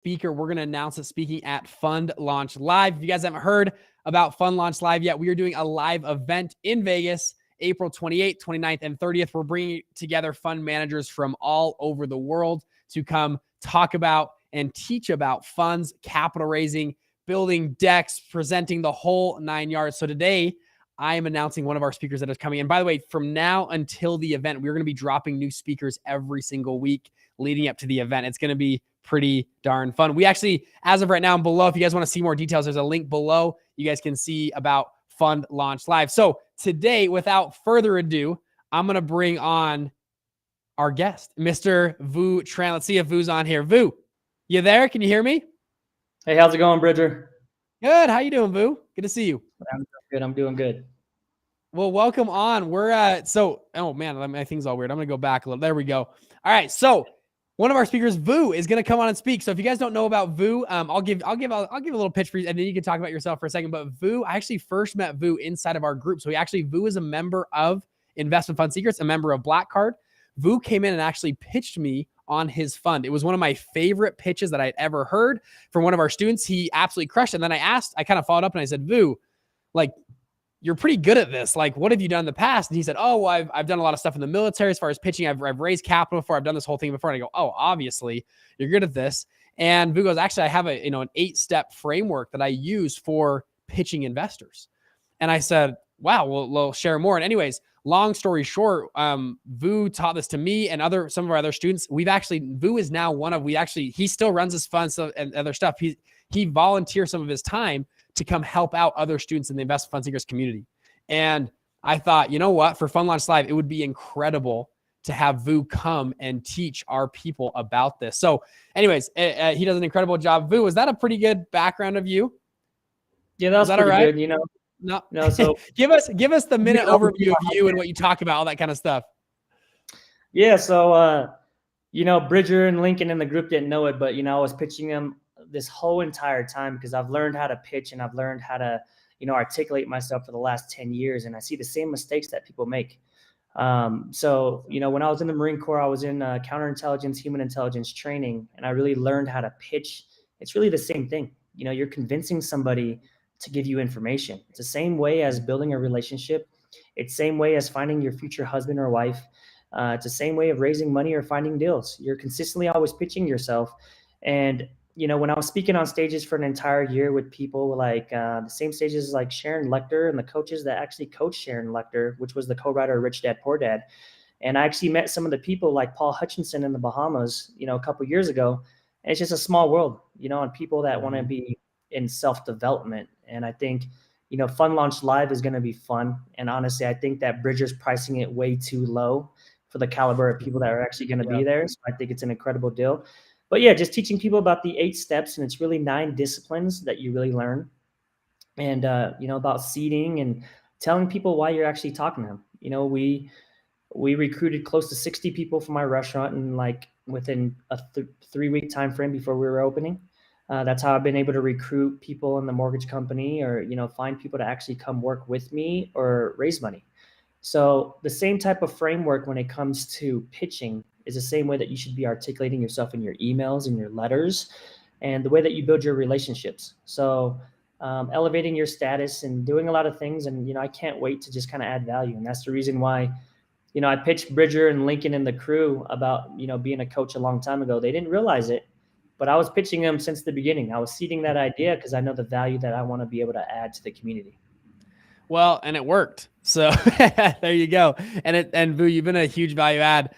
speaker we're going to announce that's speaking at Fund Launch Live. If you guys haven't heard about Fund Launch Live yet, we are doing a live event in Vegas, April 28th, 29th, and 30th. We're bringing together fund managers from all over the world to come talk about and teach about funds, capital raising, building decks, presenting the whole 9 yards. So today, I am announcing one of our speakers that is coming. And by the way, from now until the event, we're going to be dropping new speakers every single week leading up to the event. It's going to be pretty darn fun. We actually, as of right now, below, if you guys want to see more details, there's a link below. You guys can see about Fund Launch Live. So today, without further ado, I'm going to bring on our guest, Mr. Vu Tran. Let's see if Vu's on here. Vu, you there? Can you hear me? Hey, how's it going, Bridger? Good. How you doing, Vu? Good to see you. I'm doing good. Well, welcome on. We're oh man, my thing's all weird. I'm gonna go back a little. There we go. All right. So one of our speakers, Vu, is gonna come on and speak. So if you guys don't know about Vu, I'll give a little pitch for you, and then you can talk about yourself for a second. But Vu, I actually first met Vu inside of our group. So Vu is a member of Investment Fund Secrets, a member of Black Card. Vu came in and actually pitched me on his fund. It was one of my favorite pitches that I'd ever heard from one of our students. He absolutely crushed it. And then I kind of followed up and I said, Vu, like, you're pretty good at this. Like, what have you done in the past? And he said, oh, well, I've done a lot of stuff in the military as far as pitching. I've raised capital before. I've done this whole thing before. And I go, oh, obviously you're good at this. And Vu goes, actually, I have an 8-step framework that I use for pitching investors. And I said, wow, we'll share more. And anyways, long story short, Vu taught this to me and some of our other students. Vu is now he still runs his fund and other stuff. He volunteers some of his time to come help out other students in the Investment Fund Seekers community. And I thought, you know what, for Fund Launch Live, it would be incredible to have Vu come and teach our people about this. So anyways, he does an incredible job. Vu, is that a pretty good background of you? Yeah, that's pretty good, you know. No, so give us the minute overview of you and what you talk about, all that kind of stuff. Yeah, so Bridger and Lincoln in the group didn't know it, but I was pitching them this whole entire time because I've learned how to pitch and I've learned how to articulate myself for the last 10 years, and I see the same mistakes that people make. So when I was in the Marine Corps, I was in counterintelligence, human intelligence training, and I really learned how to pitch. It's really the same thing. You're convincing somebody to give you information. It's the same way as building a relationship. It's the same way as finding your future husband or wife. It's the same way of raising money or finding deals. You're consistently always pitching yourself. And, when I was speaking on stages for an entire year with people like the same stages like Sharon Lechter and the coaches that actually coached Sharon Lechter, which was the co-writer of Rich Dad, Poor Dad. And I actually met some of the people like Paul Hutchinson in the Bahamas, a couple of years ago. And it's just a small world, and people that want to be in self-development. And I think, Fund Launch Live is going to be fun. And honestly, I think that Bridger's pricing it way too low for the caliber of people that are actually going to be there. So I think it's an incredible deal. But yeah, just teaching people about the 8 steps, and it's really 9 disciplines that you really learn. And, about seeding and telling people why you're actually talking to them. We recruited close to 60 people from my restaurant and within a 3-week time frame before we were opening. That's how I've been able to recruit people in the mortgage company or, find people to actually come work with me or raise money. So the same type of framework when it comes to pitching is the same way that you should be articulating yourself in your emails and your letters and the way that you build your relationships. So elevating your status and doing a lot of things. And, I can't wait to just kind of add value. And that's the reason why, I pitched Bridger and Lincoln and the crew about, being a coach a long time ago. They didn't realize it, but I was pitching them since the beginning. I was seeding that idea because I know the value that I want to be able to add to the community. Well, and it worked. So there you go. And Vu, you've been a huge value add.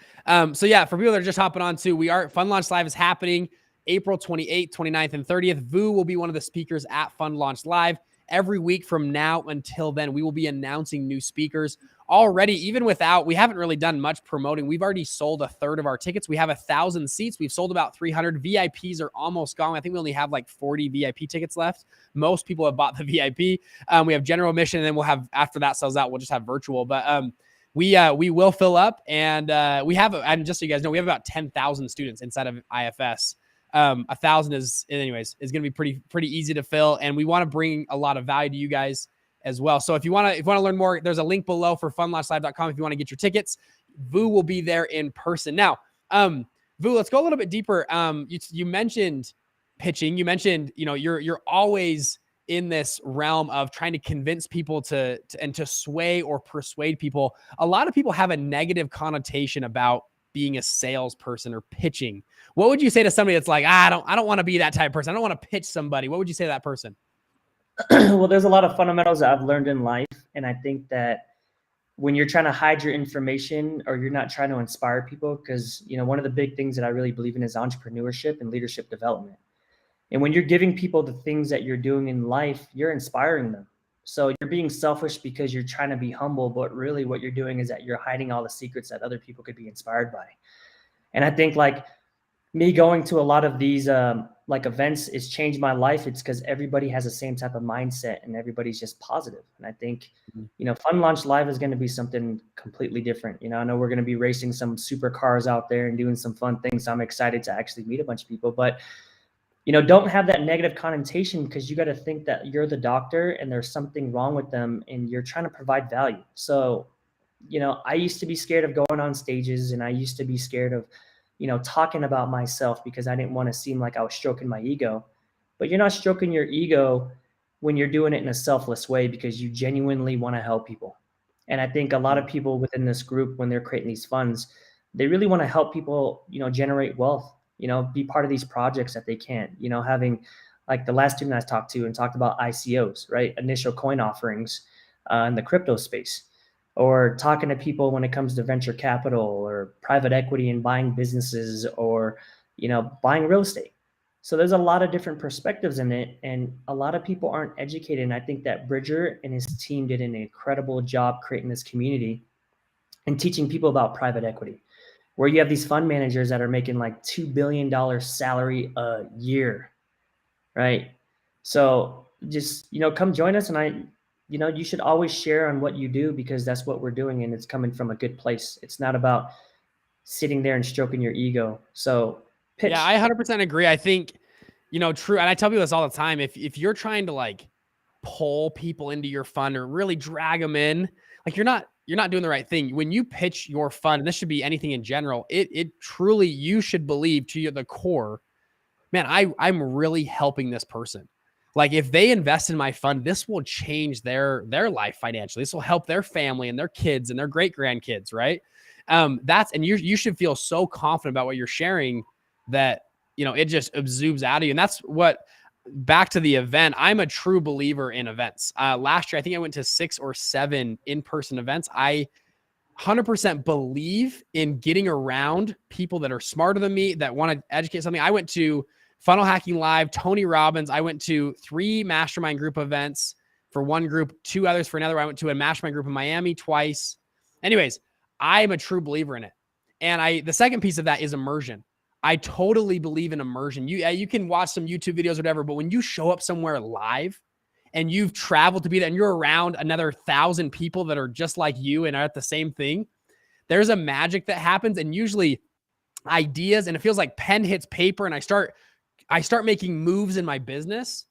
So yeah, for people that are just hopping on too, Fund Launch Live is happening April 28th, 29th, and 30th. Vu will be one of the speakers at Fund Launch Live. Every week from now until then, we will be announcing new speakers. Already, we haven't really done much promoting. We've already sold a third of our tickets. We have 1,000 seats. We've sold about 300. VIPs are almost gone. I think we only have 40 VIP tickets left. Most people have bought the VIP. We have general admission, and then we'll have, after that sells out, we'll just have virtual. But we will fill up, and and just so you guys know, we have about 10,000 students inside of IFS. 1,000 is going to be pretty easy to fill. And we want to bring a lot of value to you guys as well. So if you want to learn more, there's a link below for fundlaunchlive.com. If you want to get your tickets, Vu will be there in person. Now, Vu, let's go a little bit deeper. You mentioned pitching, you mentioned, you're always in this realm of trying to convince people to sway or persuade people. A lot of people have a negative connotation about being a salesperson or pitching. What would you say to somebody that's like, I don't want to be that type of person. I don't want to pitch somebody. What would you say to that person? Well, there's a lot of fundamentals that I've learned in life. And I think that when you're trying to hide your information or you're not trying to inspire people, because, one of the big things that I really believe in is entrepreneurship and leadership development. And when you're giving people the things that you're doing in life, you're inspiring them. So you're being selfish because you're trying to be humble, but really what you're doing is that you're hiding all the secrets that other people could be inspired by. And I think like me going to a lot of these like events has changed my life. It's because everybody has the same type of mindset and everybody's just positive. And I think, Fun Launch Live is going to be something completely different. I know we're going to be racing some supercars out there and doing some fun things. So I'm excited to actually meet a bunch of people, but don't have that negative connotation, because you got to think that you're the doctor and there's something wrong with them and you're trying to provide value. So, I used to be scared of going on stages, and I used to be scared of, talking about myself because I didn't want to seem like I was stroking my ego. But you're not stroking your ego when you're doing it in a selfless way, because you genuinely want to help people. And I think a lot of people within this group, when they're creating these funds, they really want to help people, generate wealth, be part of these projects that they can't, having like the last student I talked to and talked about ICOs, right? Initial coin offerings in the crypto space, or talking to people when it comes to venture capital or private equity and buying businesses, or, buying real estate. So there's a lot of different perspectives in it, and a lot of people aren't educated. And I think that Bridger and his team did an incredible job creating this community and teaching people about private equity, where you have these fund managers that are making like $2 billion salary a year, right? So just, come join us. And you should always share on what you do, because that's what we're doing. And it's coming from a good place. It's not about sitting there and stroking your ego. So pitch. Yeah, I 100% agree. I think, true. And I tell people this all the time. If you're trying to like pull people into your fund or really drag them in, like you're not doing the right thing. When you pitch your fund, and this should be anything in general, it truly, you should believe to the core, man, I'm really helping this person. Like if they invest in my fund, this will change their life financially. This will help their family and their kids and their great grandkids. Right. And you should feel so confident about what you're sharing that, it just exudes out of you. And that's what, back to the event, I'm a true believer in events. Last year, I think I went to 6 or 7 in-person events. I 100% believe in getting around people that are smarter than me, that want to educate something. I went to Funnel Hacking Live, Tony Robbins. I went to 3 mastermind group events for one group, 2 others for another. I went to a mastermind group in Miami twice. Anyways, I'm a true believer in it. And the second piece of that is immersion. I totally believe in immersion. You can watch some YouTube videos or whatever, but when you show up somewhere live and you've traveled to be there and you're around another 1,000 people that are just like you and are at the same thing, there's a magic that happens. And usually ideas, and it feels like pen hits paper, and I start making moves in my business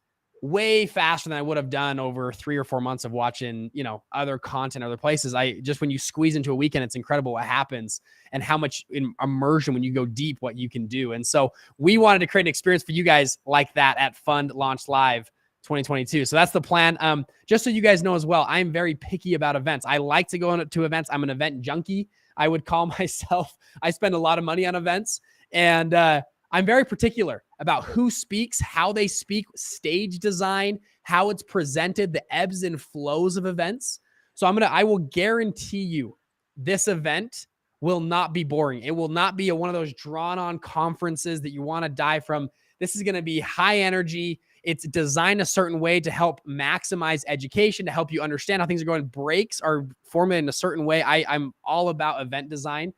way faster than I would have done over 3 or 4 months of watching, other content, other places. When you squeeze into a weekend, it's incredible what happens and how much in immersion, when you go deep, what you can do. And so we wanted to create an experience for you guys like that at Fund Launch Live 2022. So that's the plan. Just so you guys know as well, I'm very picky about events. I like to go to events. I'm an event junkie, I would call myself. I spend a lot of money on events, and I'm very particular about who speaks, how they speak, stage design, how it's presented, the ebbs and flows of events. So I will guarantee you this event will not be boring. It will not be one of those drawn on conferences that you want to die from. This is going to be high energy. It's designed a certain way to help maximize education, to help you understand how things are going. Breaks are formulated in a certain way. I'm all about event design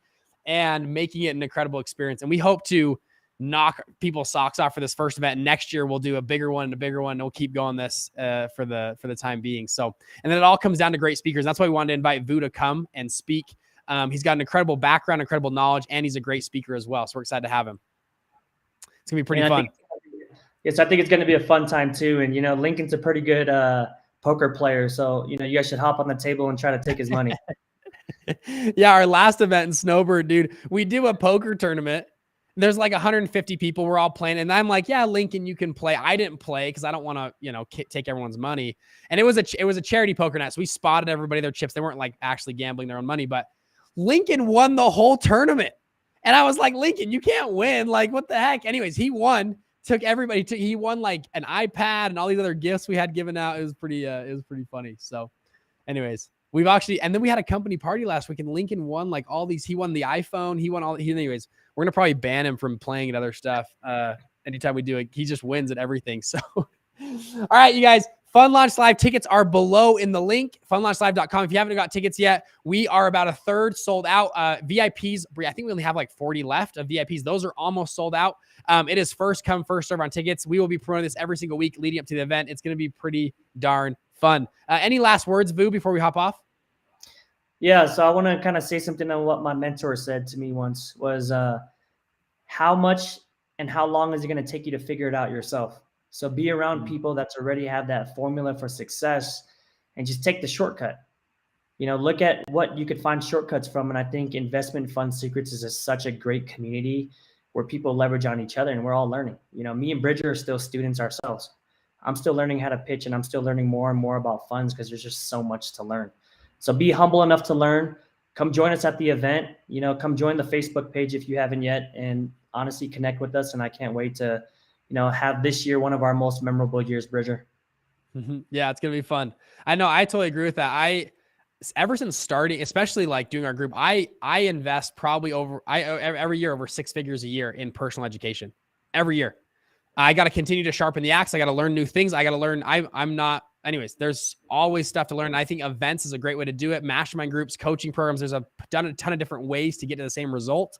and making it an incredible experience. And we hope to knock people's socks off for this first event. Next year, we'll do a bigger one and a bigger one. And we'll keep going this for the time being. So, and then it all comes down to great speakers. That's why we wanted to invite Vu to come and speak. He's got an incredible background, incredible knowledge, and he's a great speaker as well. So we're excited to have him. It's gonna be pretty fun. Yes, I think it's gonna be a fun time too. And Lincoln's a pretty good poker player, so you guys should hop on the table and try to take his money. Yeah, our last event in Snowbird, dude, we do a poker tournament. there's like 150 people. We're all playing. And I'm like, yeah, Lincoln, you can play. I didn't play because I don't want to, you know, take everyone's money. And it was a charity poker night. So we spotted everybody their chips. They weren't like actually gambling their own money, but Lincoln won the whole tournament. And I was like, Lincoln, you can't win. Like, what the heck? Anyways, he won. He won like an iPad and all these other gifts we had given out. It was pretty funny. So anyways, and then we had a company party last week and Lincoln won like all these. He won the iPhone. Anyways, we're going to probably ban him from playing at other stuff. Anytime we do it, he just wins at everything. So, all right, you guys, Fun Launch Live tickets are below in the link, funlaunchlive.com. If you haven't got tickets yet, we are about a third sold out. VIPs, I think we only have like 40 left of VIPs. Those are almost sold out. It is first come, first serve on tickets. We will be promoting this every single week leading up to the event. It's going to be pretty darn fun. Any last words, Vu, before we hop off? Yeah, so I want to kind of say something on what my mentor said to me once was how much and how long is it going to take you to figure it out yourself? So be around people that's already have that formula for success and just take the shortcut. You know, look at what you could find shortcuts from. And I think Investment Fund Secrets is such a great community where people leverage on each other and we're all learning. You know, me and Bridger are still students ourselves. I'm still learning how to pitch and I'm still learning more and more about funds because there's just so much to learn. So be humble enough to learn. Come join us at the event. You know, come join the Facebook page if you haven't yet and honestly connect with us. And I can't wait to, you know, have this year one of our most memorable years, Bridger. Yeah, it's going to be fun. I know. I totally agree with that. Ever since starting, especially like doing our group, I invest probably every year over 6 figures a year in personal education. Every year. I got to continue to sharpen the axe. I got to learn new things. I got to learn. Anyways, there's always stuff to learn. I think events is a great way to do it. Mastermind groups, coaching programs. There's a ton of different ways to get to the same result.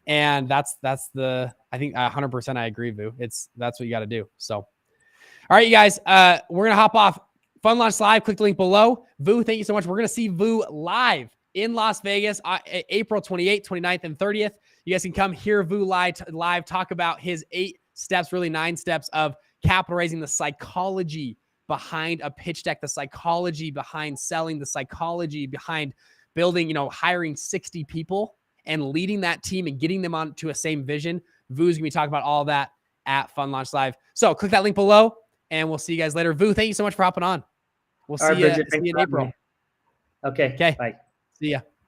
And I think 100% I agree, Vu. That's what you got to do. So, all right, you guys, we're going to hop off. Fun Launch Live. Click the link below. Vu, thank you so much. We're going to see Vu live in Las Vegas, April 28th, 29th, and 30th. You guys can come hear Vu live talk about his 8 steps, really 9 steps of capital raising, the psychology behind a pitch deck, the psychology behind selling, the psychology behind building, you know, hiring 60 people and leading that team and getting them on to a same vision. Vu's going to be talking about all that at Fun Launch Live. So click that link below and we'll see you guys later. Vu, thank you so much for hopping on. We'll see you in April. Okay. Okay. Bye. See ya.